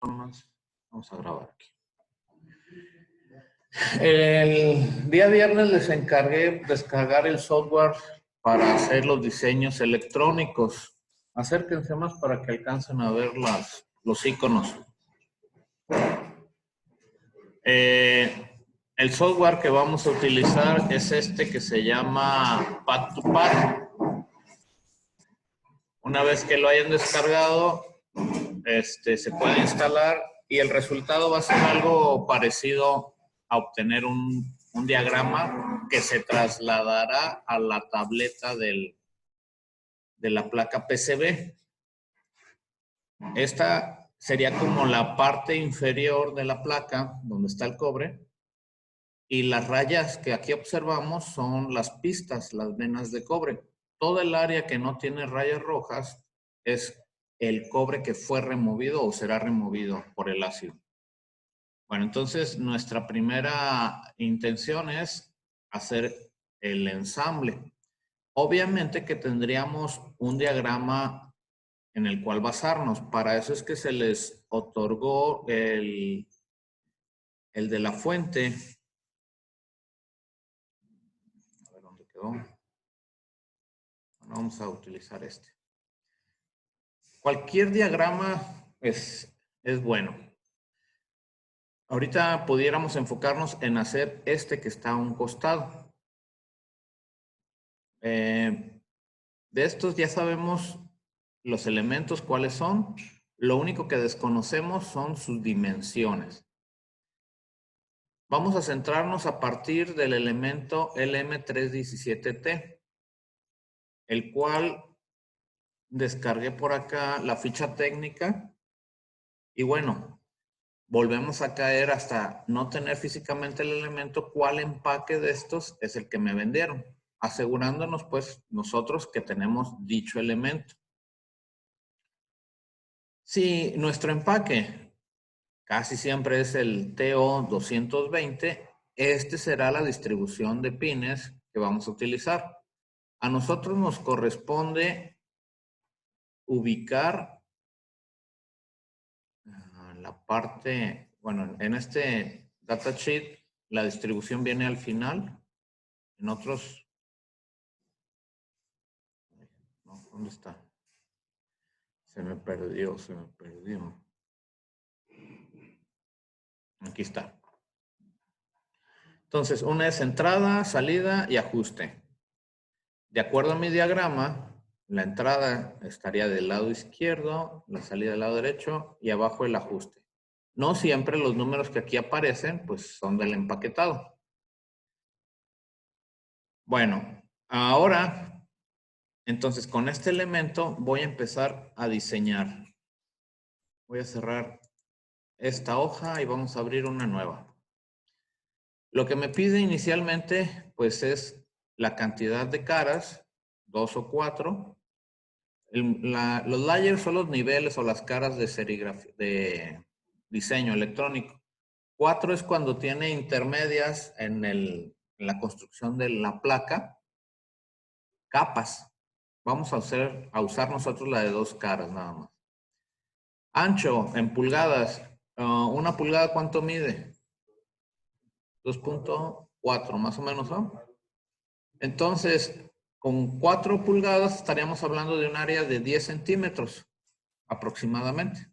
Vamos a grabar aquí. El día viernes les encargué descargar el software para hacer los diseños electrónicos. Acérquense más para que alcancen a ver los iconos. El software que vamos a utilizar es este que se llama Pad2Pad. Una vez que lo hayan descargado, se puede instalar y el resultado va a ser algo parecido a obtener un diagrama que se trasladará a la tableta de la placa PCB. Esta sería como la parte inferior de la placa donde está el cobre y las rayas que aquí observamos son las pistas, las venas de cobre. Toda el área que no tiene rayas rojas es el cobre que fue removido o será removido por el ácido. Bueno, entonces nuestra primera intención es hacer el ensamble. Obviamente que tendríamos un diagrama en el cual basarnos. Para eso es que se les otorgó el de la fuente. A ver dónde quedó. Bueno, vamos a utilizar este. Cualquier diagrama es bueno. Ahorita pudiéramos enfocarnos en hacer este que está a un costado. De estos ya sabemos los elementos cuáles son. Lo único que desconocemos son sus dimensiones. Vamos a centrarnos a partir del elemento LM317T, el cual descargué por acá la ficha técnica y bueno, volvemos a caer hasta no tener físicamente el elemento, cuál empaque de estos es el que me vendieron, asegurándonos pues nosotros que tenemos dicho elemento. Si nuestro empaque casi siempre es el TO220, este será la distribución de pines que vamos a utilizar. A nosotros nos corresponde ubicar la parte, bueno, en este datasheet la distribución viene al final. En otros, no, ¿dónde está? Se me perdió. Aquí está. Entonces, una es entrada, salida y ajuste. De acuerdo a mi diagrama, la entrada estaría del lado izquierdo, la salida del lado derecho y abajo el ajuste. No siempre los números que aquí aparecen, pues son del empaquetado. Bueno, ahora, entonces con este elemento voy a empezar a diseñar. Voy a cerrar esta hoja y vamos a abrir una nueva. Lo que me pide inicialmente, pues es la cantidad de caras, 2 o 4. Los layers son los niveles o las caras de serigrafía, de diseño electrónico. 4 es cuando tiene intermedias en la construcción de la placa, capas. Vamos a usar nosotros la de 2 caras nada más. Ancho en pulgadas. ¿Una pulgada cuánto mide? 2.4 más o menos, ¿no? Entonces, con 4 pulgadas estaríamos hablando de un área de 10 centímetros aproximadamente.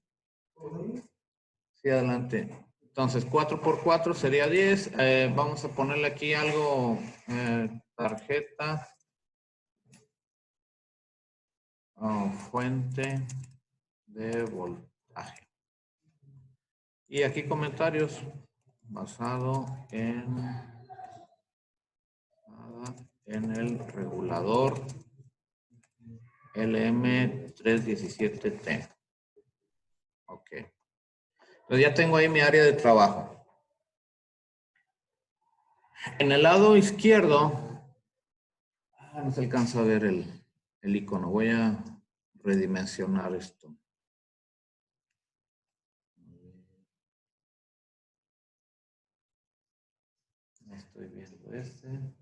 Sí, adelante. Entonces, 4 por 4 sería 10. Vamos a ponerle aquí algo, tarjeta, fuente de voltaje. Y aquí comentarios basado en el regulador LM317T. Ok. Entonces ya tengo ahí mi área de trabajo. En el lado izquierdo, no se alcanza a ver el icono. Voy a redimensionar esto. Estoy viendo este. En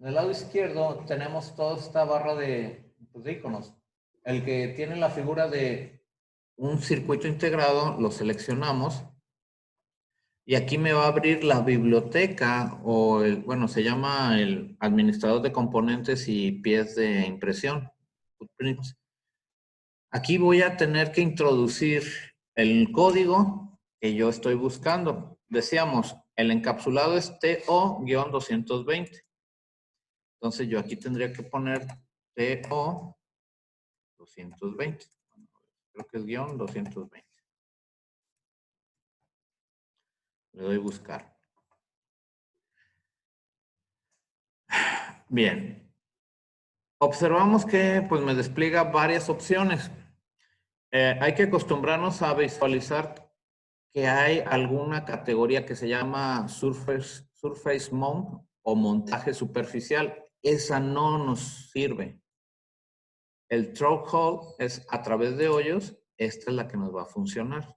el lado izquierdo tenemos toda esta barra de iconos. el que tiene la figura de un circuito integrado, lo seleccionamos. Y aquí me va a abrir la biblioteca o bueno, se llama el administrador de componentes y pies de impresión. Footprints. Aquí voy a tener que introducir el código que yo estoy buscando. Decíamos, el encapsulado es TO-220. Entonces yo aquí tendría que poner TO-220. Creo que es guión 220. Le doy buscar. Bien. Observamos que pues me despliega varias opciones. Hay que acostumbrarnos a visualizar que hay alguna categoría que se llama Surface Mount o montaje superficial. Esa no nos sirve. El Through Hole es a través de hoyos. Esta es la que nos va a funcionar.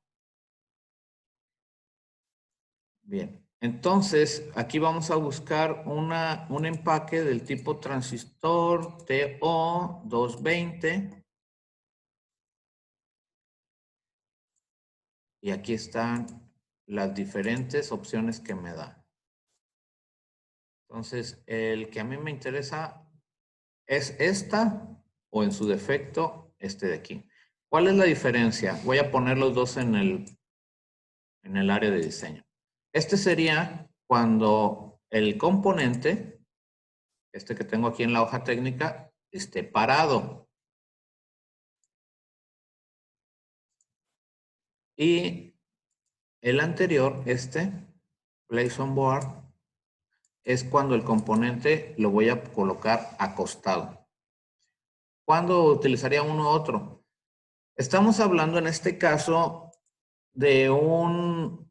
Bien. Entonces, aquí vamos a buscar un empaque del tipo transistor TO220. Y aquí están las diferentes opciones que me da. Entonces, el que a mí me interesa es esta o en su defecto este de aquí. ¿Cuál es la diferencia? Voy a poner los dos en el área de diseño. Este sería cuando el componente, este que tengo aquí en la hoja técnica, esté parado. Y el anterior, place on board, es cuando el componente lo voy a colocar acostado. ¿Cuándo utilizaría uno u otro? Estamos hablando en este caso de un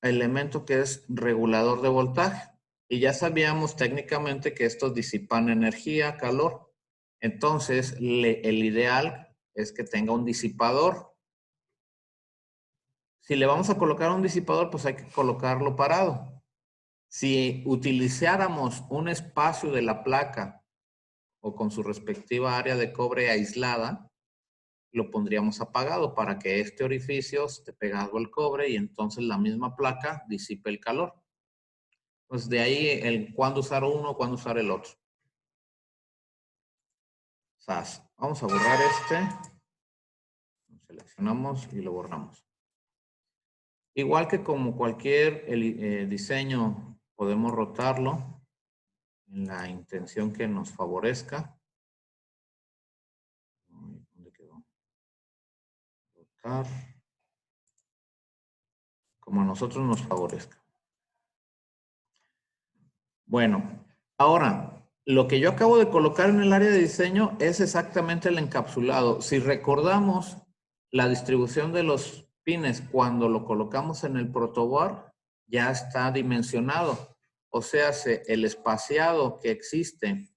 elemento que es regulador de voltaje. Y ya sabíamos técnicamente que estos disipan energía, calor. Entonces, el ideal es que tenga un disipador. Si le vamos a colocar un disipador, pues hay que colocarlo parado. Si utilizáramos un espacio de la placa o con su respectiva área de cobre aislada, lo pondríamos apagado para que este orificio esté pegado al cobre y entonces la misma placa disipe el calor. Pues de ahí el cuándo usar uno, cuándo usar el otro. SAS. Vamos a borrar lo seleccionamos y lo borramos. Igual que como cualquier diseño, podemos rotarlo en la intención que nos favorezca. ¿Dónde quedó? Rotar. Como a nosotros nos favorezca. Bueno, ahora, lo que yo acabo de colocar en el área de diseño es exactamente el encapsulado. Si recordamos la distribución de los pines cuando lo colocamos en el protoboard, ya está dimensionado. O sea, el espaciado que existe,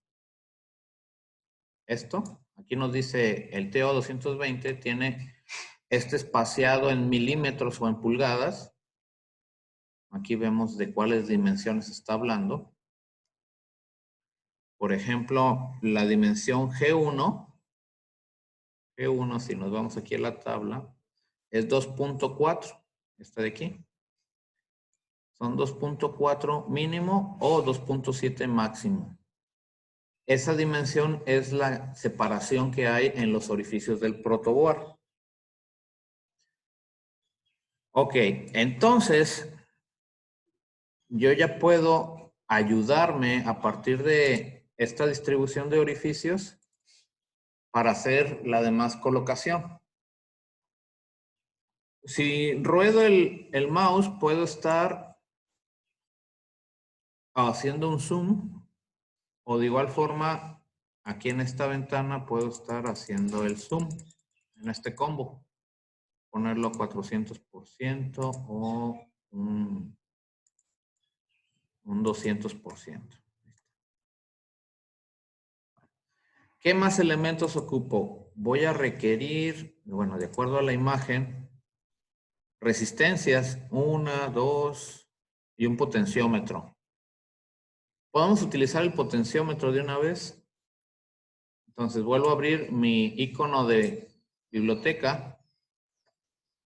aquí nos dice el TO220, tiene este espaciado en milímetros o en pulgadas. Aquí vemos de cuáles dimensiones está hablando. Por ejemplo, la dimensión G1, si nos vamos aquí a la tabla, es 2.4, esta de aquí. Son 2.4 mínimo o 2.7 máximo. Esa dimensión es la separación que hay en los orificios del protoboard. Ok, entonces yo ya puedo ayudarme a partir de esta distribución de orificios para hacer la demás colocación. Si ruedo el mouse, puedo estar haciendo un zoom o de igual forma, aquí en esta ventana puedo estar haciendo el zoom en este combo. Ponerlo a 400% o un 200%. ¿Qué más elementos ocupo? Voy a requerir, bueno, de acuerdo a la imagen, resistencias, 1, 2 y un potenciómetro. ¿Podemos utilizar el potenciómetro de una vez? Entonces vuelvo a abrir mi icono de biblioteca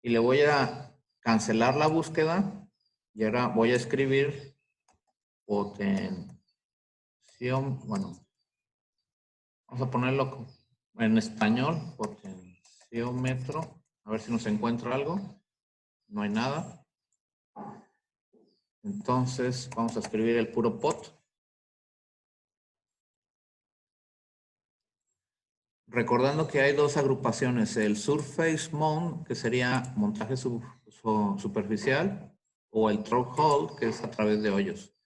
y le voy a cancelar la búsqueda y ahora voy a escribir potenciómetro. Bueno, vamos a ponerlo en español, potenciómetro. A ver si nos encuentra algo. No hay nada. Entonces vamos a escribir el puro pot. Recordando que hay dos agrupaciones, el Surface Mount, que sería montaje superficial, o el Threshold, que es a través de hoyos.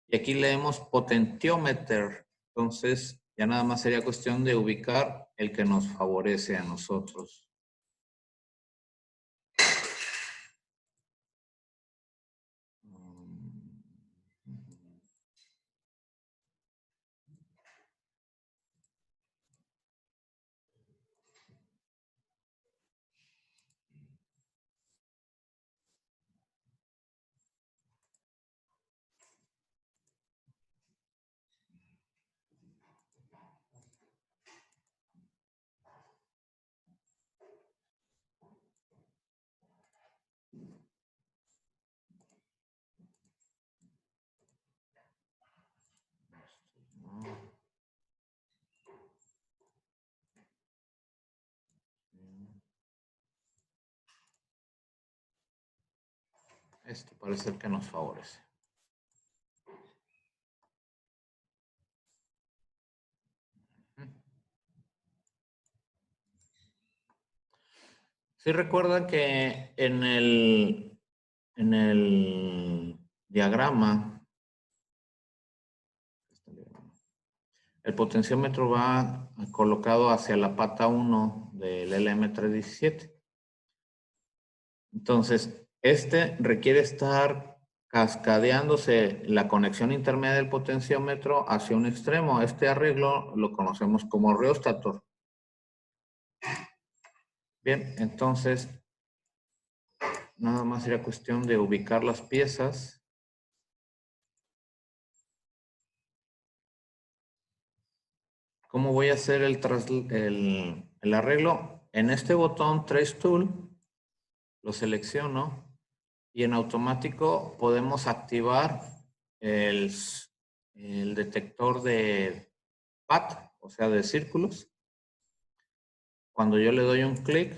Y aquí leemos potentiometer. Entonces, ya nada más sería cuestión de ubicar el que nos favorece a nosotros. Esto parece ser que nos favorece. Sí, recuerda que en el diagrama, el potenciómetro va colocado hacia la pata 1 del LM317. Entonces, este requiere estar cascadeándose la conexión intermedia del potenciómetro hacia un extremo. Este arreglo lo conocemos como rheostator. Bien, entonces, nada más sería cuestión de ubicar las piezas. ¿Cómo voy a hacer el arreglo? En este botón Trace Tool, lo selecciono y en automático podemos activar el detector de path, o sea, de círculos. Cuando yo le doy un clic,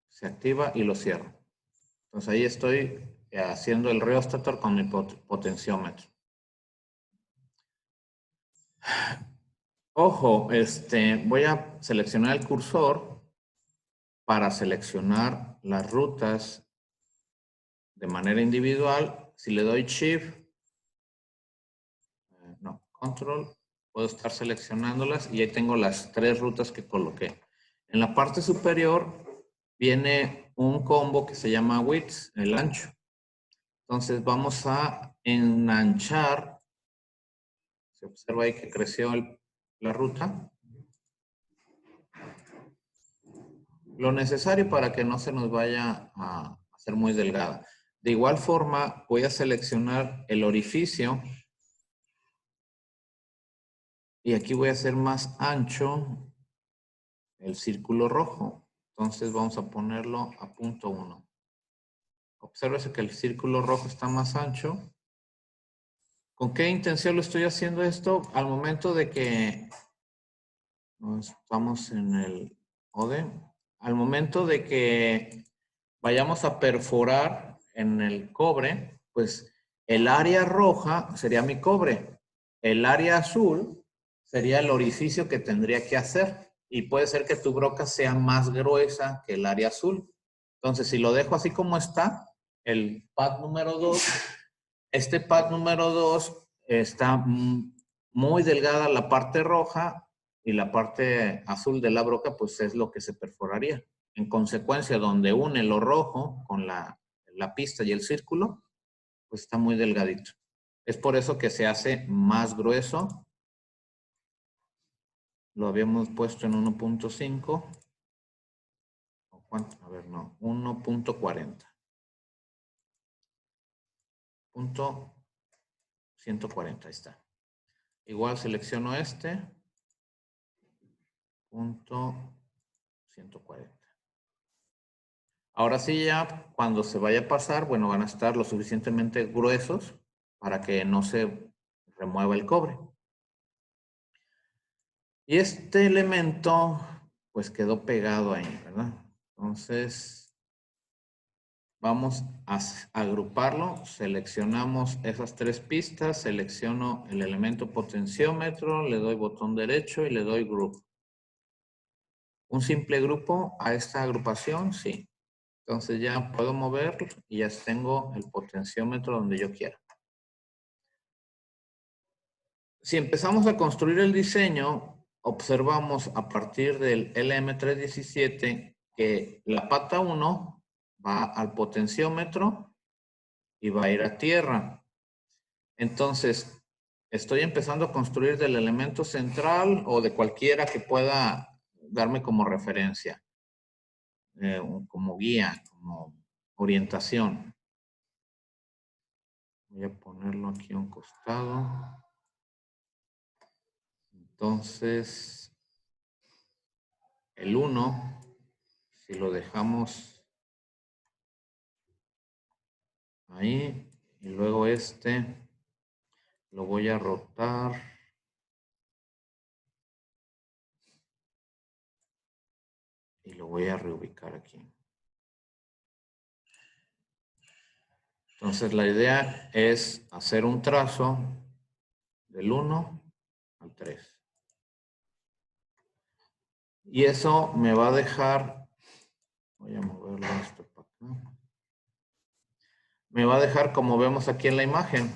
se activa y lo cierro. Entonces ahí estoy haciendo el rheostator con mi potenciómetro. Ojo, voy a seleccionar el cursor para seleccionar las rutas de manera individual. Si le doy Shift, Control, puedo estar seleccionándolas y ahí tengo las 3 rutas que coloqué. En la parte superior viene un combo que se llama Width, el ancho. Entonces vamos a enanchar. Se observa ahí que creció la ruta. Lo necesario para que no se nos vaya a hacer muy delgada. De igual forma, voy a seleccionar el orificio y aquí voy a hacer más ancho el círculo rojo. Entonces vamos a ponerlo a punto 1. Obsérvese que el círculo rojo está más ancho. ¿Con qué intención lo estoy haciendo esto? Al momento de que estamos en el ODE, al momento de que vayamos a perforar en el cobre, pues el área roja sería mi cobre. El área azul sería el orificio que tendría que hacer. Y puede ser que tu broca sea más gruesa que el área azul. Entonces, si lo dejo así como está, el pad número 2, este pad número 2 está muy delgada la parte roja y la parte azul de la broca, pues es lo que se perforaría. En consecuencia, donde une lo rojo con la pista y el círculo, pues está muy delgadito. Es por eso que se hace más grueso. Lo habíamos puesto en 1.5. A ver, no, 1.40. 140, ahí está. Igual selecciono este. Punto 140. Ahora sí ya, cuando se vaya a pasar, bueno, van a estar lo suficientemente gruesos para que no se remueva el cobre. Y este elemento, pues quedó pegado ahí, ¿verdad? Entonces, vamos a agruparlo. Seleccionamos esas tres pistas, selecciono el elemento potenciómetro, le doy botón derecho y le doy Group. ¿Un simple grupo a esta agrupación? Sí. Entonces ya puedo mover y ya tengo el potenciómetro donde yo quiera. Si empezamos a construir el diseño, observamos a partir del LM317 que la pata 1 va al potenciómetro y va a ir a tierra. Entonces, estoy empezando a construir del elemento central o de cualquiera que pueda darme como referencia, como guía, como orientación. Voy a ponerlo aquí a un costado. Entonces, el 1, si lo dejamos ahí, y luego este, lo voy a rotar. Y lo voy a reubicar aquí. Entonces, la idea es hacer un trazo del 1 al 3. Y eso me va a dejar, voy a moverlo esto para acá. Me va a dejar como vemos aquí en la imagen.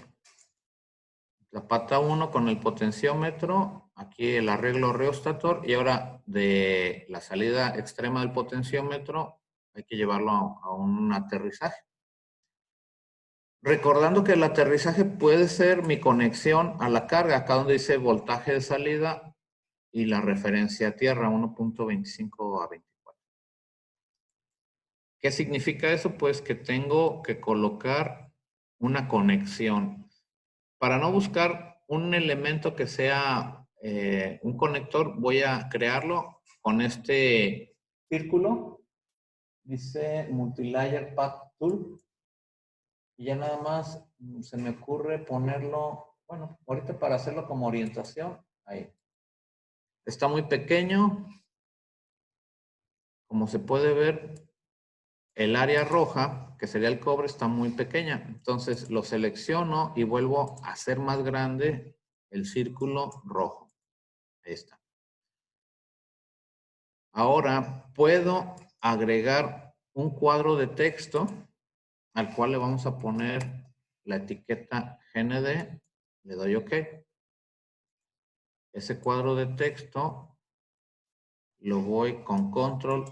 La pata 1 con el potenciómetro, aquí el arreglo rheostator y ahora de la salida extrema del potenciómetro hay que llevarlo a un aterrizaje. Recordando que el aterrizaje puede ser mi conexión a la carga, acá donde dice voltaje de salida y la referencia a tierra 1.25 a 24. ¿Qué significa eso? Pues que tengo que colocar una conexión. Para no buscar un elemento que sea un conector, voy a crearlo con este círculo. Dice Multilayer Path Tool. Y ya nada más se me ocurre ponerlo, bueno, ahorita para hacerlo como orientación, ahí. Está muy pequeño. Como se puede ver, el área roja, que sería el cobre, está muy pequeña. Entonces lo selecciono y vuelvo a hacer más grande el círculo rojo. Ahí está. Ahora puedo agregar un cuadro de texto al cual le vamos a poner la etiqueta GND. Le doy OK. Ese cuadro de texto lo voy con control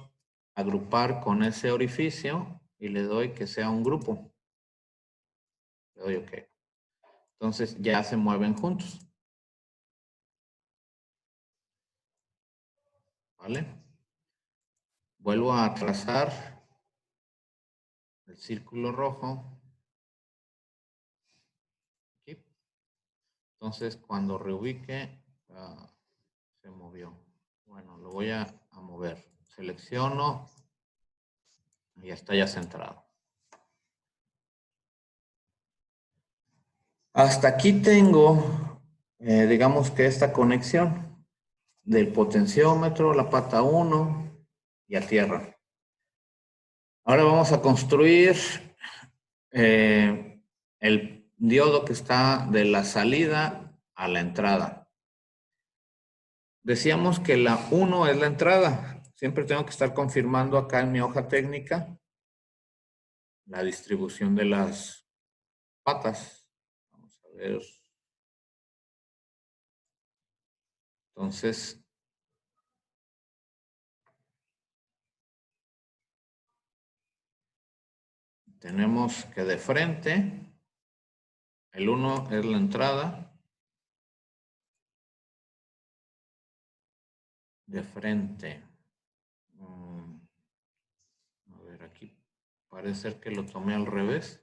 a agrupar con ese orificio y le doy que sea un grupo. Le doy OK. Entonces ya se mueven juntos. ¿Vale? Vuelvo a trazar el círculo rojo. Aquí. Entonces cuando reubique, se movió. Bueno, lo voy a mover. Selecciono y ya está ya centrado. Hasta aquí tengo, digamos que esta conexión del potenciómetro, la pata 1 y a tierra. Ahora vamos a construir el diodo que está de la salida a la entrada. Decíamos que la 1 es la entrada. Siempre tengo que estar confirmando acá en mi hoja técnica la distribución de las patas. Vamos a ver. Entonces, tenemos que de frente, el 1 es la entrada. De frente. A ver, aquí parece ser que lo tomé al revés.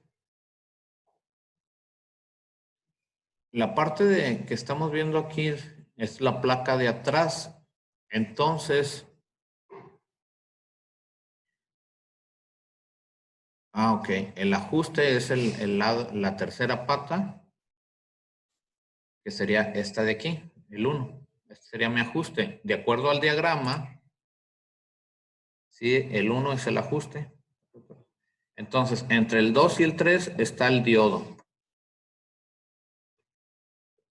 La parte que estamos viendo aquí es la placa de atrás. Entonces, ok, el ajuste es la tercera pata, que sería esta de aquí, el 1. Este sería mi ajuste. De acuerdo al diagrama, ¿sí? El 1 es el ajuste. Entonces, entre el 2 y el 3 está el diodo.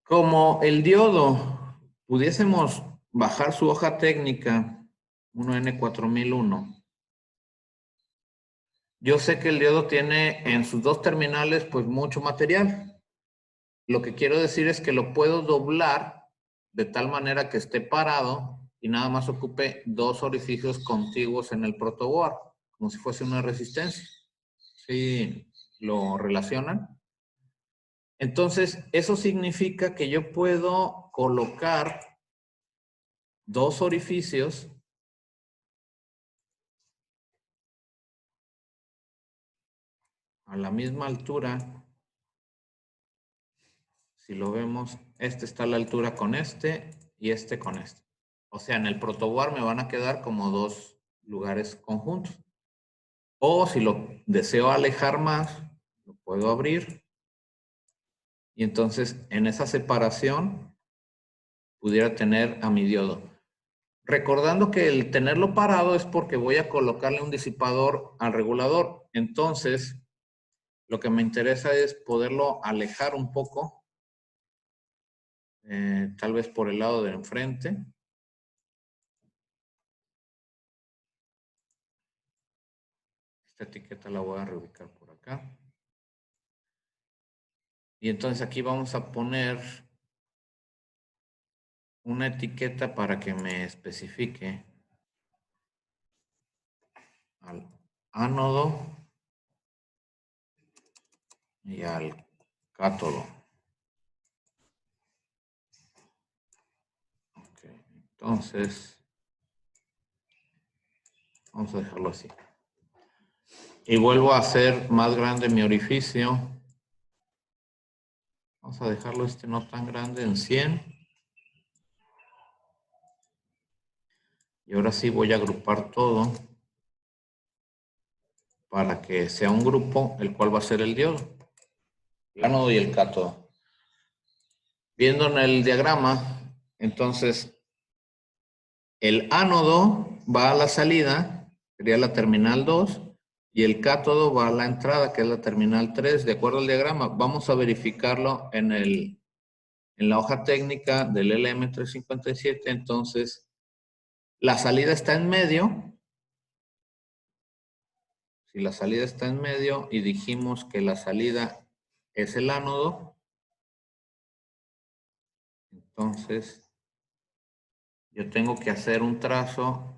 Como el diodo pudiésemos bajar su hoja técnica 1N4001, yo sé que el diodo tiene en sus dos terminales pues mucho material. Lo que quiero decir es que lo puedo doblar de tal manera que esté parado y nada más ocupe dos orificios contiguos en el protoboard, como si fuese una resistencia. ¿Sí lo relacionan? Entonces, eso significa que yo puedo colocar dos orificios a la misma altura. Si lo vemos, este está a la altura con este y este con este. O sea, en el protoboard me van a quedar como dos lugares conjuntos. O si lo deseo alejar más, lo puedo abrir. Y entonces en esa separación pudiera tener a mi diodo. Recordando que el tenerlo parado es porque voy a colocarle un disipador al regulador. Entonces, lo que me interesa es poderlo alejar un poco, tal vez por el lado de enfrente. Esta etiqueta la voy a reubicar por acá. Y entonces aquí vamos a poner una etiqueta para que me especifique al ánodo y al cátodo. Okay. Entonces, vamos a dejarlo así. Y vuelvo a hacer más grande mi orificio. Vamos a dejarlo no tan grande, en 100. Y ahora sí voy a agrupar todo para que sea un grupo, el cual va a ser el diodo, el ánodo y el cátodo. Viendo en el diagrama, entonces, el ánodo va a la salida, sería la terminal 2, y el cátodo va a la entrada, que es la terminal 3, de acuerdo al diagrama. Vamos a verificarlo en la hoja técnica del LM357. Entonces, la salida está en medio. Si la salida está en medio y dijimos que la salida es el ánodo, entonces yo tengo que hacer un trazo.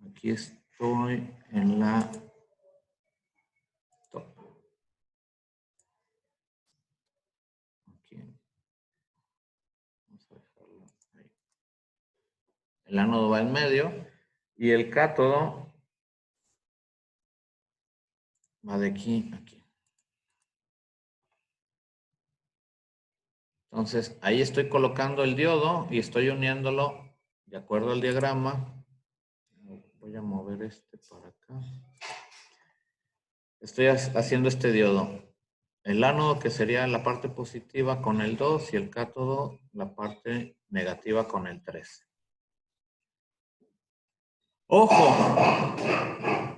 Aquí estoy en la top. Aquí. Vamos a dejarlo ahí. El ánodo va en medio y el cátodo va de aquí a aquí. Entonces, ahí estoy colocando el diodo y estoy uniéndolo de acuerdo al diagrama. Voy a mover este para acá. Estoy haciendo este diodo. El ánodo, que sería la parte positiva, con el 2, y el cátodo, la parte negativa, con el 3. Ojo,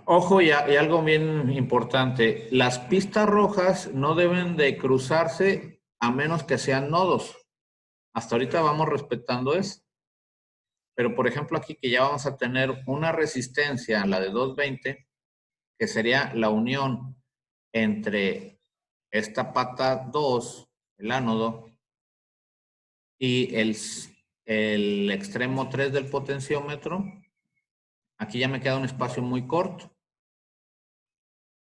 ojo y algo bien importante. Las pistas rojas no deben de cruzarse a menos que sean nodos. Hasta ahorita vamos respetando eso. Pero, por ejemplo, aquí que ya vamos a tener una resistencia, la de 220, que sería la unión entre esta pata 2, el ánodo, y el extremo 3 del potenciómetro. Aquí ya me queda un espacio muy corto.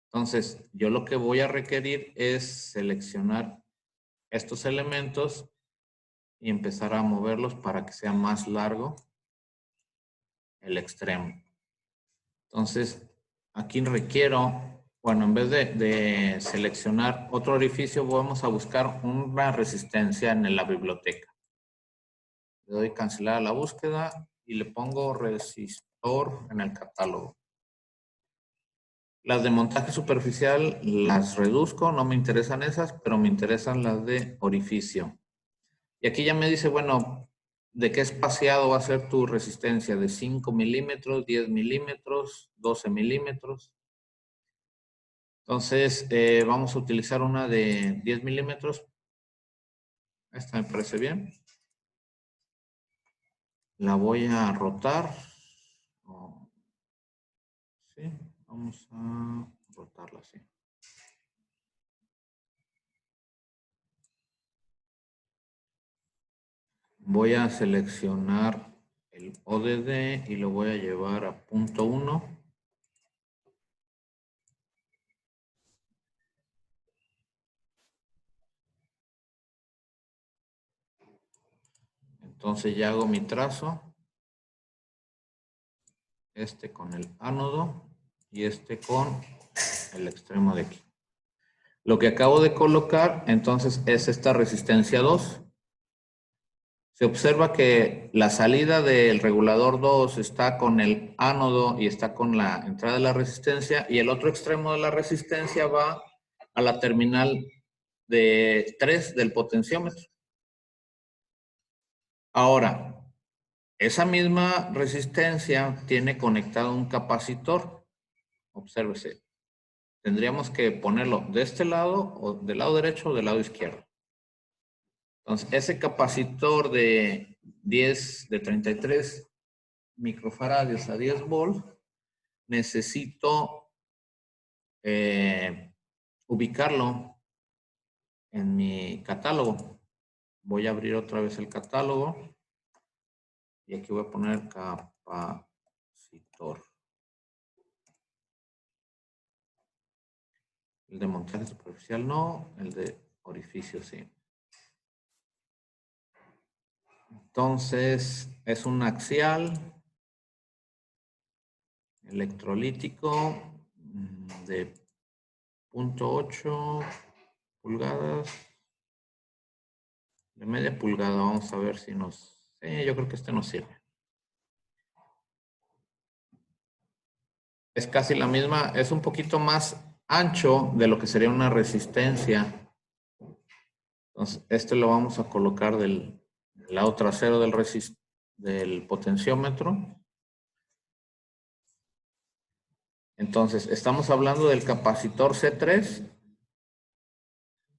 Entonces, yo lo que voy a requerir es seleccionar estos elementos y empezar a moverlos para que sea más largo el extremo. Entonces, aquí requiero Bueno, en vez de seleccionar otro orificio, vamos a buscar una resistencia en la biblioteca. Le doy cancelar a la búsqueda y le pongo resistor en el catálogo. Las de montaje superficial las reduzco, no me interesan esas, pero me interesan las de orificio. Y aquí ya me dice, bueno, ¿de qué espaciado va a ser tu resistencia? ¿De 5 milímetros, 10 milímetros, 12 milímetros? Entonces, vamos a utilizar una de 10 milímetros. Esta me parece bien. La voy a rotar. Sí, vamos a rotarla así. Voy a seleccionar el ODD y lo voy a llevar a punto 1. Entonces ya hago mi trazo. Este con el ánodo y este con el extremo de aquí. Lo que acabo de colocar entonces es esta resistencia 2. Se observa que la salida del regulador 2 está con el ánodo y está con la entrada de la resistencia, y el otro extremo de la resistencia va a la terminal de 3 del potenciómetro. Ahora, esa misma resistencia tiene conectado un capacitor. Obsérvese. Tendríamos que ponerlo de este lado, o del lado derecho o del lado izquierdo. Entonces, ese capacitor de 33 microfaradios a 10 volts, necesito ubicarlo en mi catálogo. Voy a abrir otra vez el catálogo y aquí voy a poner capacitor. El de montaje superficial no, el de orificio sí. Entonces, es un axial electrolítico de 0.8 pulgadas. De media pulgada, vamos a ver si nos... Sí, yo creo que este nos sirve. Es casi la misma, es un poquito más ancho de lo que sería una resistencia. Entonces, este lo vamos a colocar del lado trasero del potenciómetro. Entonces, estamos hablando del capacitor C3.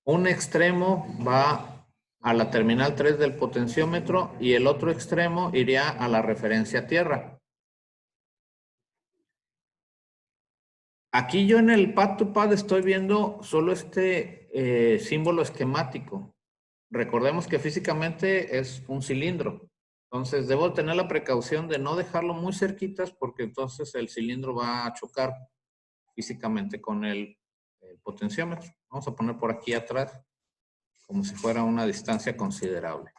Un extremo va a la terminal 3 del potenciómetro y el otro extremo iría a la referencia tierra. Aquí yo en el pad to pad estoy viendo solo este símbolo esquemático. Recordemos que físicamente es un cilindro. Entonces debo tener la precaución de no dejarlo muy cerquitas porque entonces el cilindro va a chocar físicamente con el potenciómetro. Vamos a poner por aquí atrás como si fuera una distancia considerable.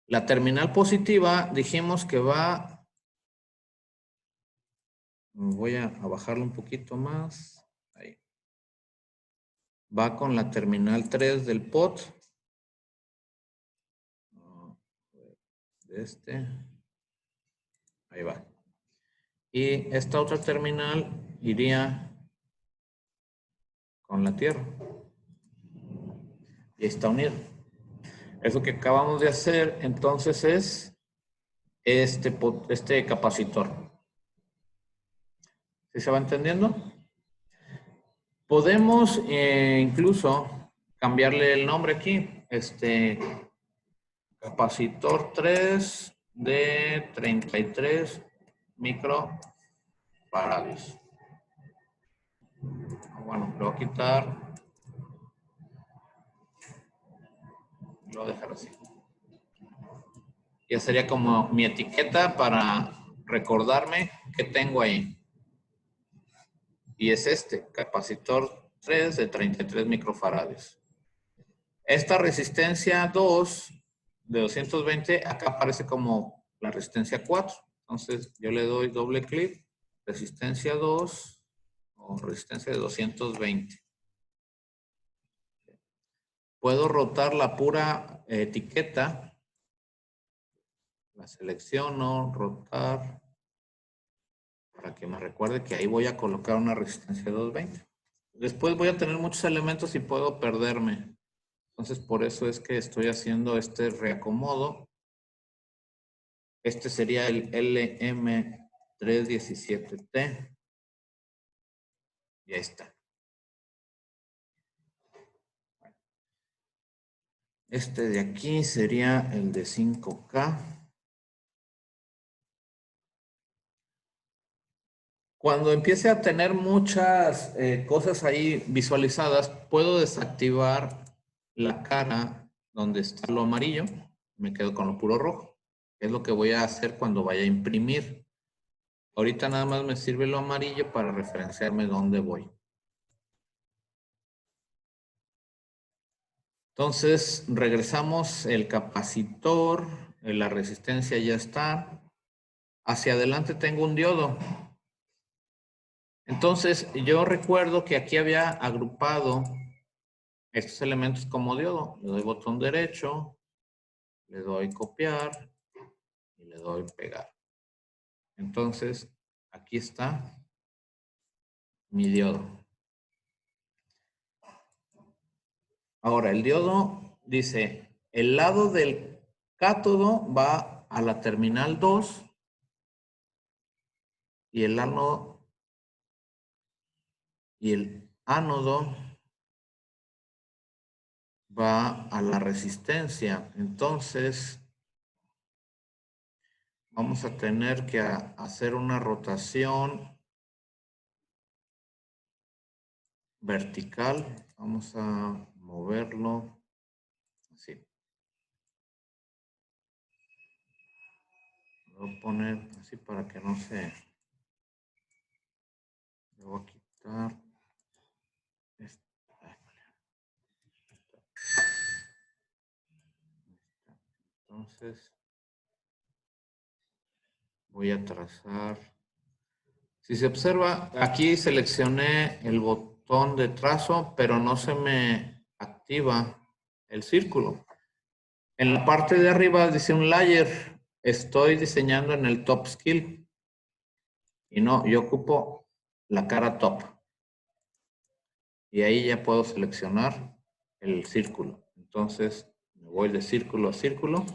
La terminal positiva dijimos que va... Voy a bajarlo un poquito más. Ahí. Va con la terminal 3 del pot. Ahí va. Y esta otra terminal iría con la tierra. Y está unido. Eso que acabamos de hacer entonces es este capacitor. ¿Sí se va entendiendo? Podemos incluso cambiarle el nombre aquí. Capacitor 3 de 33 microfarads. Bueno, lo voy a quitar. Lo voy a dejar así. Ya sería como mi etiqueta para recordarme qué tengo ahí. Y es este, capacitor 3 de 33 microfarads. Esta resistencia 2 de 220, acá aparece como la resistencia 4. Entonces yo le doy doble clic, resistencia 2, o resistencia de 220. Puedo rotar la pura etiqueta. La selecciono, rotar, para que me recuerde que ahí voy a colocar una resistencia de 220. Después voy a tener muchos elementos y puedo perderme. Entonces, por eso es que estoy haciendo este reacomodo. Este sería el LM317T. Y ahí está. Este de aquí sería el de 5K. Cuando empiece a tener muchas cosas ahí visualizadas, puedo desactivar la cara donde está lo amarillo. Me quedo con lo puro rojo. Es lo que voy a hacer cuando vaya a imprimir. Ahorita nada más me sirve lo amarillo para referenciarme dónde voy. Entonces, regresamos el capacitor, la resistencia ya está. Hacia adelante tengo un diodo. Entonces, yo recuerdo que aquí había agrupado estos elementos como diodo. Le doy botón derecho, le doy copiar y le doy pegar. Entonces, aquí está mi diodo. Ahora, el diodo dice, el lado del cátodo va a la terminal 2 y el ánodo va a la resistencia. Entonces, vamos a tener que hacer una rotación vertical. Vamos a moverlo así. Lo voy a poner así para que no se... Le voy a quitar esto. Entonces, voy a trazar. Si se observa, aquí seleccioné el botón de trazo, pero no se me activa el círculo. En la parte de arriba dice un layer. Estoy diseñando en el top skill. Y no, yo ocupo la cara top. Y ahí ya puedo seleccionar el círculo. Entonces, me voy de círculo a círculo.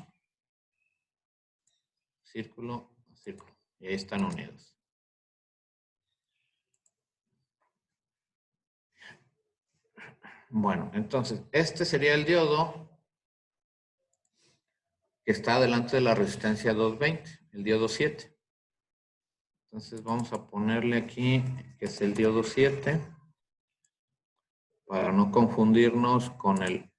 Círculo a círculo. Y ahí están unidos. Bueno, entonces, este sería el diodo que está delante de la resistencia 220, el diodo 7. Entonces vamos a ponerle aquí que es el diodo 7 para no confundirnos con el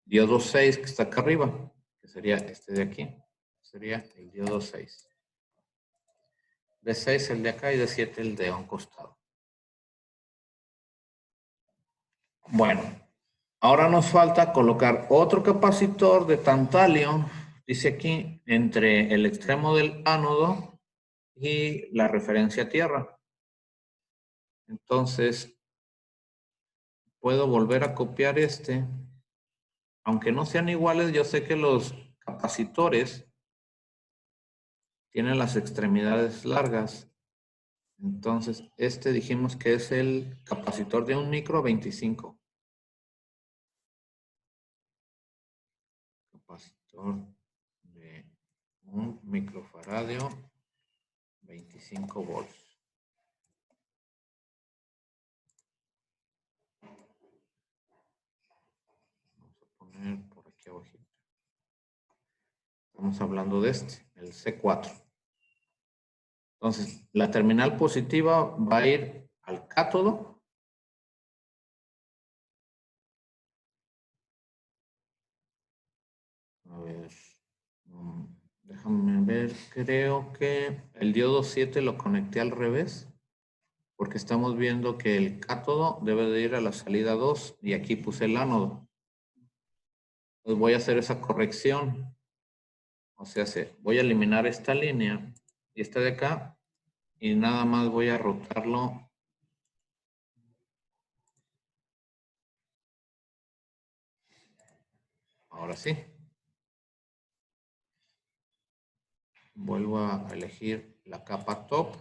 diodo 6 que está acá arriba, que sería este de aquí. Sería el diodo 6. De 6 el de acá y de 7 el de un costado. Bueno, ahora nos falta colocar otro capacitor de tantalio, dice aquí, entre el extremo del ánodo y la referencia tierra. Entonces, puedo volver a copiar este. Aunque no sean iguales, yo sé que los capacitores tienen las extremidades largas. Entonces, este dijimos que es el capacitor de un micro 25. Capacitor de un microfaradio 25 volts. Vamos a poner por aquí abajo. Estamos hablando de este, el C4. Entonces, la terminal positiva va a ir al cátodo. A ver, déjame ver, creo que el diodo 7 lo conecté al revés, porque estamos viendo que el cátodo debe de ir a la salida 2 y aquí puse el ánodo. Entonces voy a hacer esa corrección. O sea, voy a eliminar esta línea y esta de acá y nada más voy a rotarlo Ahora sí. Vuelvo a elegir la capa top.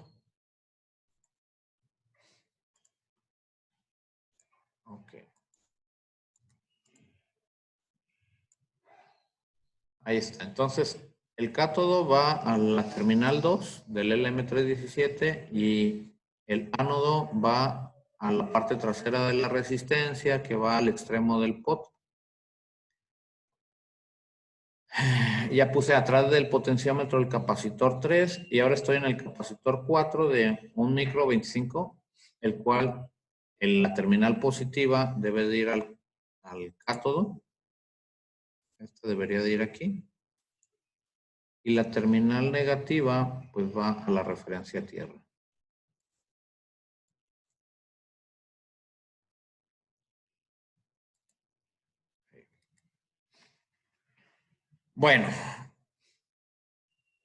Ok. Ahí está. Entonces, el cátodo va a la terminal 2 del LM317 y el ánodo va a la parte trasera de la resistencia que va al extremo del pot. Ya puse atrás del potenciómetro el capacitor 3 y ahora estoy en el capacitor 4 de 1 micro 25, el cual en la terminal positiva debe de ir al cátodo. Este debería de ir aquí. Y la terminal negativa pues va a la referencia tierra. Bueno,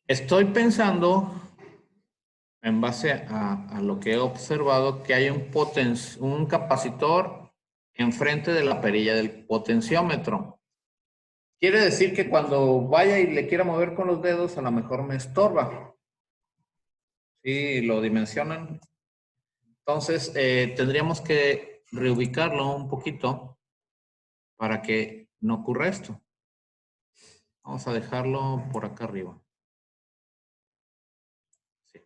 estoy pensando, en base a lo que he observado, que hay un capacitor enfrente de la perilla del potenciómetro. Quiere decir que cuando vaya y le quiera mover con los dedos, a lo mejor me estorba. Sí, lo dimensionan. Entonces, tendríamos que reubicarlo un poquito para que no ocurra esto. Vamos a dejarlo por acá arriba. Sí.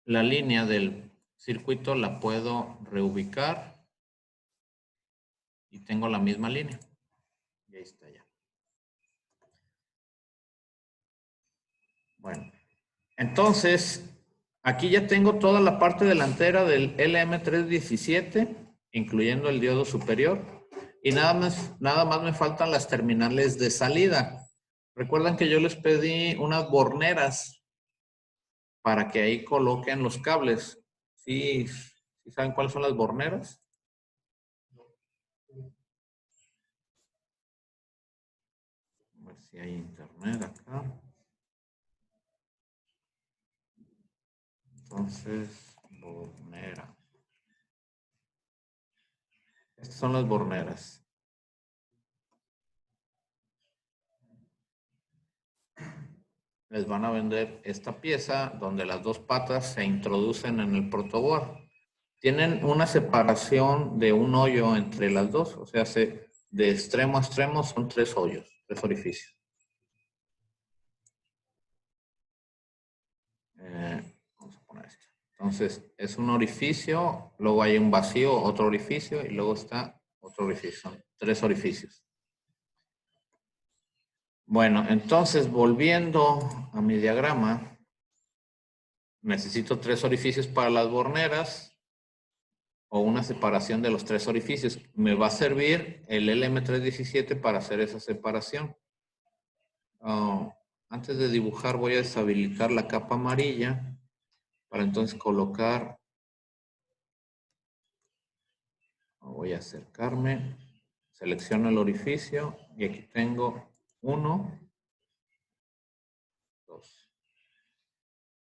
La línea del circuito la puedo reubicar y tengo la misma línea. Y ahí está ya. Bueno, entonces, aquí ya tengo toda la parte delantera del LM317, incluyendo el diodo superior. Y nada más me faltan las terminales de salida. Recuerdan que yo les pedí unas borneras para que ahí coloquen los cables. ¿Sí, sí saben cuáles son las borneras? A ver si hay internet acá. Entonces, bornera. Estas son las borneras. Les van a vender esta pieza donde las dos patas se introducen en el protoboard. Tienen una separación de un hoyo entre las dos, o sea, de extremo a extremo son 3 hoyos, 3 orificios. Vamos a poner esto. Entonces, es un orificio, luego hay un vacío, otro orificio y luego está otro orificio. Son 3 orificios. Bueno, entonces, volviendo a mi diagrama, necesito 3 orificios para las borneras o una separación de los 3 orificios. Me va a servir el LM317 para hacer esa separación. Antes de dibujar voy a deshabilitar la capa amarilla para entonces colocar, voy a acercarme, selecciono el orificio y aquí tengo 1, 2.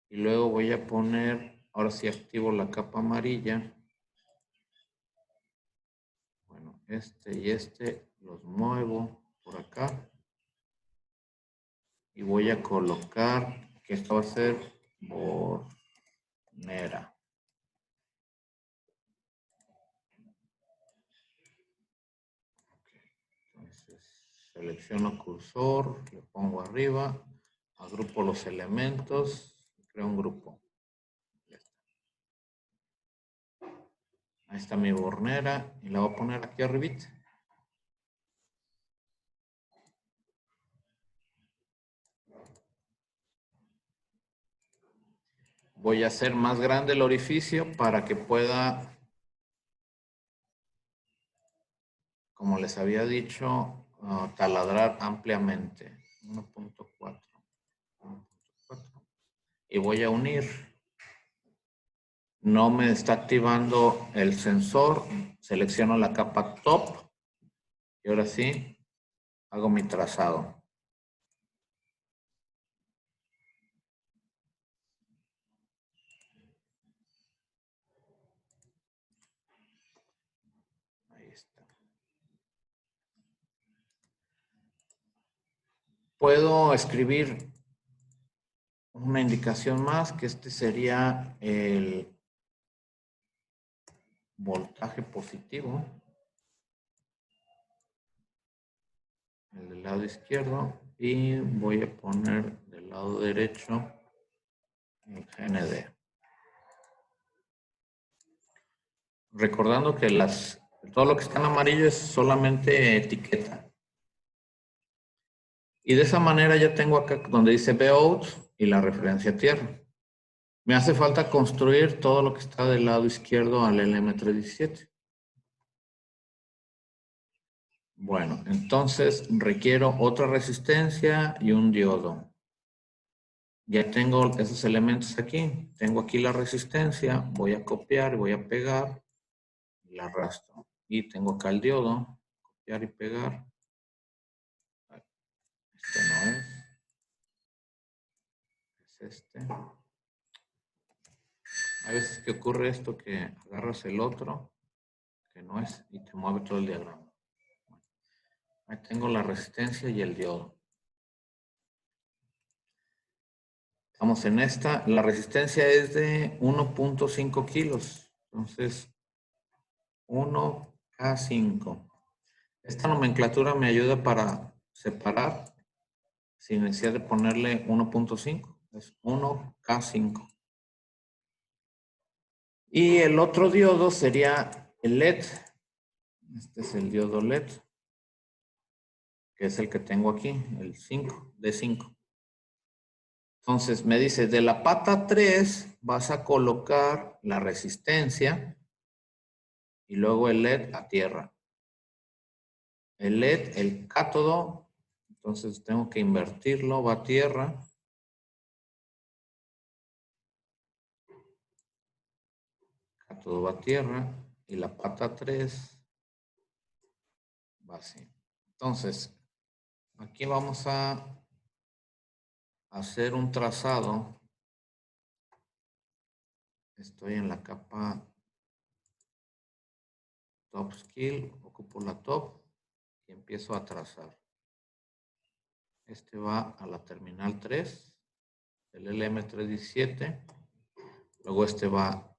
Y luego voy a poner, ahora sí activo la capa amarilla. Bueno, este y este los muevo por acá. Y voy a colocar, que esto va a ser bornera. Entonces, selecciono cursor, le pongo arriba, agrupo los elementos, creo un grupo. Ahí está mi bornera y la voy a poner aquí arribita. Voy a hacer más grande el orificio para que pueda, como les había dicho, taladrar ampliamente. 1.4. Y voy a unir. No me está activando el sensor. Selecciono la capa top. Y ahora sí, hago mi trazado. Ahí está. Puedo escribir una indicación más, que este sería el voltaje positivo. El del lado izquierdo. Y voy a poner del lado derecho el GND. Recordando que todo lo que está en amarillo es solamente etiqueta. Y de esa manera ya tengo acá donde dice Vout y la referencia tierra. Me hace falta construir todo lo que está del lado izquierdo al LM317. Bueno, entonces requiero otra resistencia y un diodo. Ya tengo esos elementos aquí. Tengo aquí la resistencia. Voy a copiar, voy a pegar y la arrastro. Y tengo acá el diodo. Copiar y pegar. Este no es. Es este. Hay veces que ocurre esto, que agarras el otro, que no es, y te mueve todo el diagrama. Bueno, ahí tengo la resistencia y el diodo. Estamos en esta. La resistencia es de 1.5 kilos. Entonces, 1K5. Esta nomenclatura me ayuda para separar sin necesidad de ponerle 1.5. Es 1K5. Y el otro diodo sería el LED. Este es el diodo LED, que es el que tengo aquí, el 5, D5. Entonces me dice, de la pata 3 vas a colocar la resistencia y luego el LED a tierra. El LED, el cátodo, entonces tengo que invertirlo, va a tierra. Cátodo va a tierra y la pata 3 va así. Entonces, aquí vamos a hacer un trazado. Estoy en la capa Top Skill, ocupo la top y empiezo a trazar. Este va a la terminal 3, el LM317. Luego este va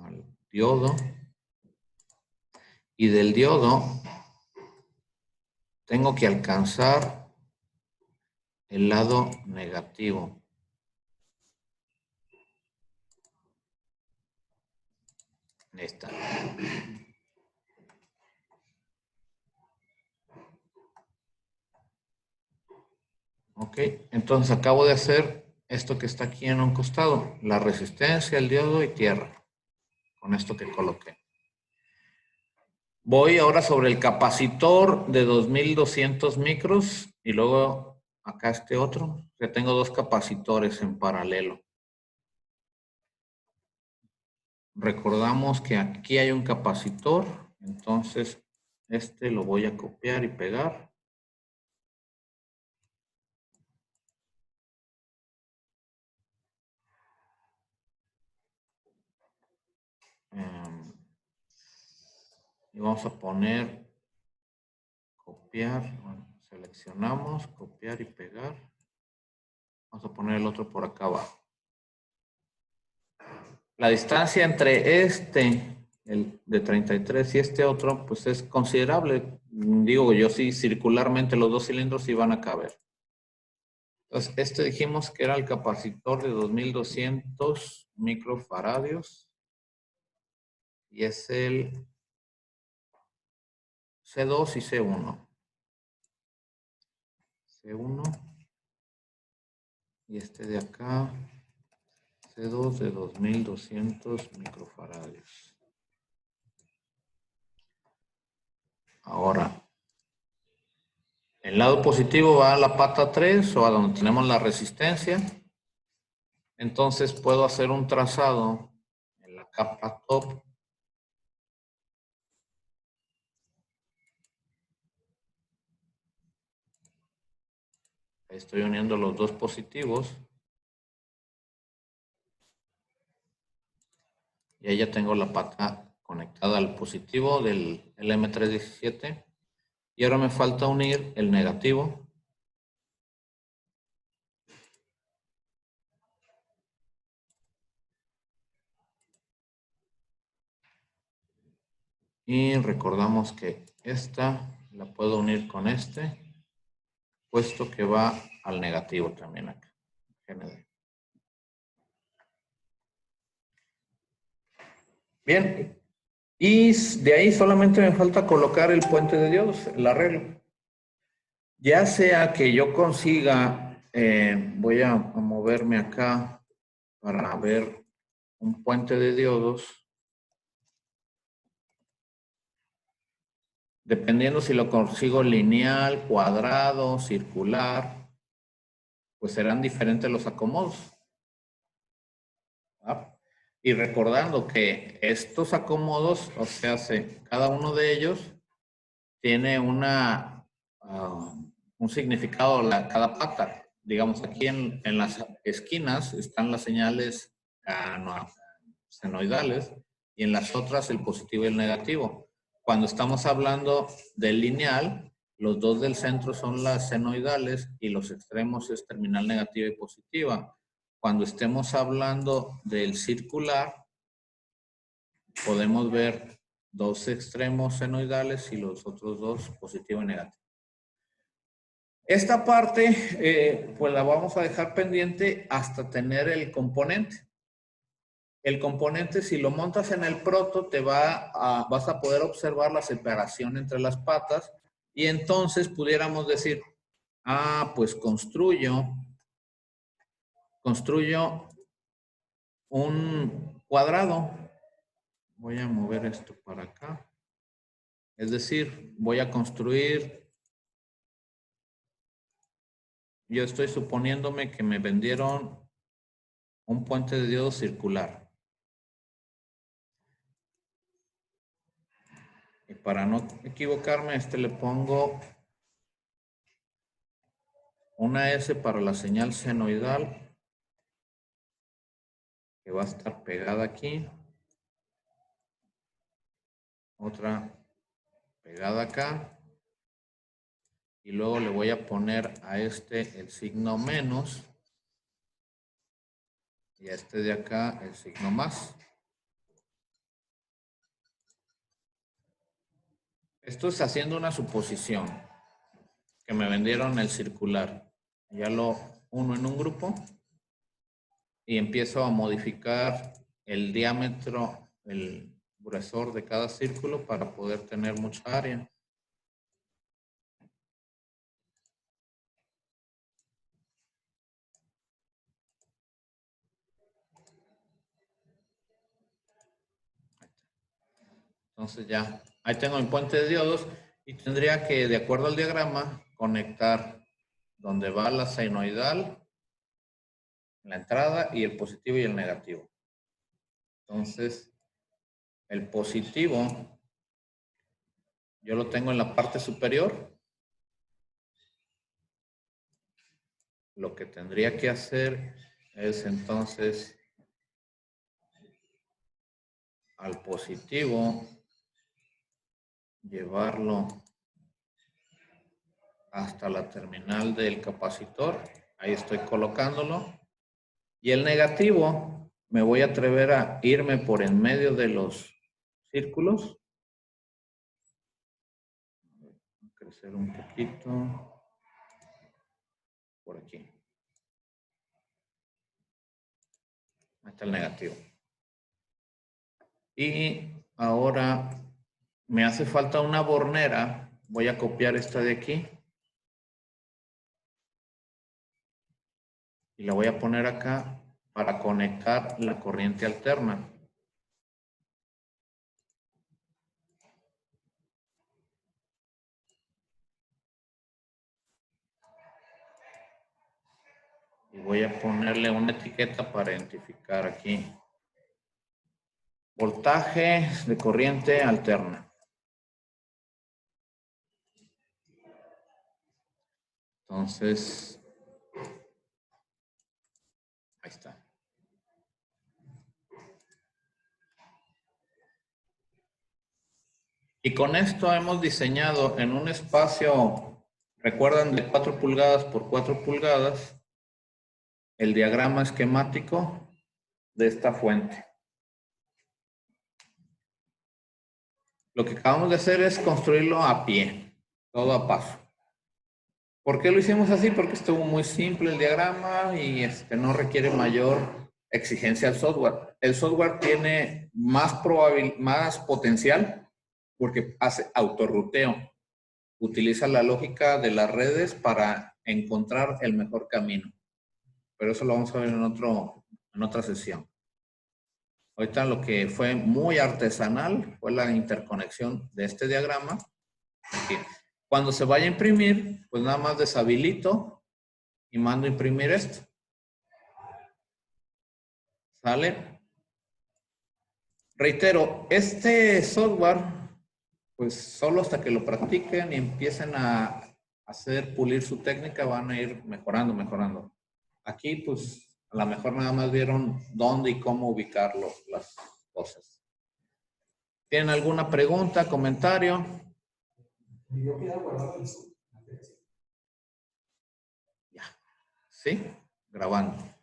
al diodo. Y del diodo tengo que alcanzar el lado negativo. Ahí está. Ok, entonces acabo de hacer esto que está aquí en un costado, la resistencia, el diodo y tierra, con esto que coloqué. Voy ahora sobre el capacitor de 2200 micros y luego acá este otro. Ya tengo dos capacitores en paralelo. Recordamos que aquí hay un capacitor, entonces este lo voy a copiar y pegar. Y vamos a poner copiar, bueno, seleccionamos, copiar y pegar. Vamos a poner el otro por acá abajo. La distancia entre este, el de 33 y este otro, pues es considerable. Digo yo, sí, circularmente los dos cilindros sí van a caber. Entonces, este dijimos que era el capacitor de 2200 microfaradios. Y es el C2 y C1. C1 y este de acá, C2 de 2200 microfaradios. Ahora, el lado positivo va a la pata 3 o a donde tenemos la resistencia. Entonces puedo hacer un trazado en la capa top. Estoy uniendo los dos positivos. Y ahí ya tengo la pata conectada al positivo del LM317. Y ahora me falta unir el negativo. Y recordamos que esta la puedo unir con este, puesto que va al negativo también acá. GND. Bien, y de ahí solamente me falta colocar el puente de diodos, el arreglo. Ya sea que yo consiga, voy a moverme acá para ver un puente de diodos. Dependiendo si lo consigo lineal, cuadrado, circular, pues serán diferentes los acomodos. ¿Ah? Y recordando que estos acomodos, o sea, cada uno de ellos tiene un significado cada pata. Digamos, aquí en las esquinas están las señales senoidales y en las otras el positivo y el negativo. Cuando estamos hablando del lineal, los dos del centro son las senoidales y los extremos es terminal negativa y positiva. Cuando estemos hablando del circular, podemos ver dos extremos senoidales y los otros dos positivo y negativo. Esta parte, pues la vamos a dejar pendiente hasta tener el componente. El componente, si lo montas en el proto, vas a poder observar la separación entre las patas y entonces pudiéramos decir, pues construyo un cuadrado. Voy a mover esto para acá. Es decir, voy a construir, yo estoy suponiéndome que me vendieron un puente de diodo circular. Y para no equivocarme, le pongo una S para la señal senoidal, que va a estar pegada aquí. Otra pegada acá. Y luego le voy a poner a el signo menos. Y a de acá el signo más. Esto es haciendo una suposición. Que me vendieron el circular. Ya lo uno en un grupo. Y empiezo a modificar el diámetro, el gruesor de cada círculo para poder tener mucha área. Entonces ya, ahí tengo mi puente de diodos y tendría que, de acuerdo al diagrama, conectar donde va la senoidal, la entrada y el positivo y el negativo. Entonces, el positivo, yo lo tengo en la parte superior. Lo que tendría que hacer es entonces al positivo llevarlo hasta la terminal del capacitor. Ahí estoy colocándolo. Y el negativo, me voy a atrever a irme por en medio de los círculos. Voy a crecer un poquito. Por aquí. Ahí está el negativo. Y ahora me hace falta una bornera. Voy a copiar esta de aquí. Y la voy a poner acá para conectar la corriente alterna. Y voy a ponerle una etiqueta para identificar aquí. Voltaje de corriente alterna. Entonces, ahí está. Y con esto hemos diseñado en un espacio, recuerdan, de 4 pulgadas por 4 pulgadas, el diagrama esquemático de esta fuente. Lo que acabamos de hacer es construirlo a pie, todo a paso. ¿Por qué lo hicimos así? Porque estuvo muy simple el diagrama y no requiere mayor exigencia al software. El software tiene más potencial porque hace autorruteo. Utiliza la lógica de las redes para encontrar el mejor camino. Pero eso lo vamos a ver en otra sesión. Ahorita lo que fue muy artesanal fue la interconexión de este diagrama. Aquí. Cuando se vaya a imprimir, pues nada más deshabilito y mando a imprimir esto. ¿Sale? Reitero, este software, pues solo hasta que lo practiquen y empiecen a hacer pulir su técnica, van a ir mejorando. Aquí, pues, a lo mejor nada más vieron dónde y cómo ubicar las cosas. ¿Tienen alguna pregunta, comentario? Ya. ¿Sí? Grabando.